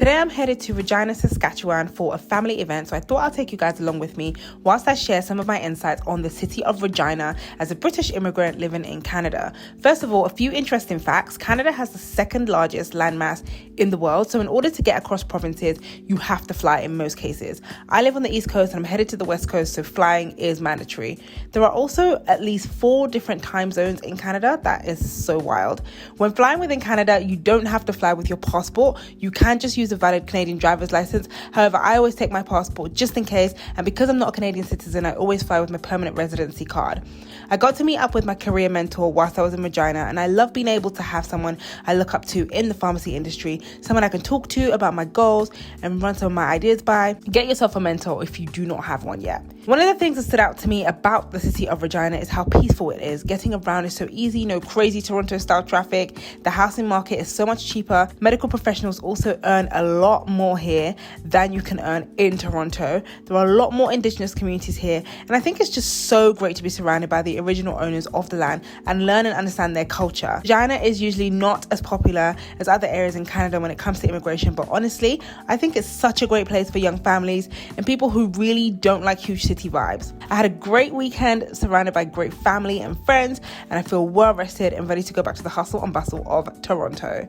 Today I'm headed to Regina, Saskatchewan for a family event, so I thought I'll take you guys along with me whilst I share some of my insights on the city of Regina as a British immigrant living in Canada. First of all, a few interesting facts. Canada has the second largest landmass in the world, so in order to get across provinces, you have to fly in most cases. I live on the East Coast and I'm headed to the West Coast, so flying is mandatory. There are also at least 4 different time zones in Canada. That is so wild. When flying within Canada, you don't have to fly with your passport. You can just use a valid Canadian driver's license. However, I always take my passport just in case, and because I'm not a Canadian citizen, I always fly with my permanent residency card. I got to meet up with my career mentor whilst I was in Regina, and I love being able to have someone I look up to in the pharmacy industry, someone I can talk to about my goals and run some of my ideas by. Get yourself a mentor if you do not have one yet. One of the things that stood out to me about the city of Regina is how peaceful it is. Getting around is so easy, no crazy Toronto style traffic. The housing market is so much cheaper. Medical professionals also earn a lot more here than you can earn in Toronto. There are a lot more Indigenous communities here, and I think it's just so great to be surrounded by the original owners of the land and learn and understand their culture. Regina is usually not as popular as other areas in Canada when it comes to immigration, but honestly, I think it's such a great place for young families and people who really don't like huge city vibes. I had a great weekend surrounded by great family and friends, and I feel well rested and ready to go back to the hustle and bustle of Toronto.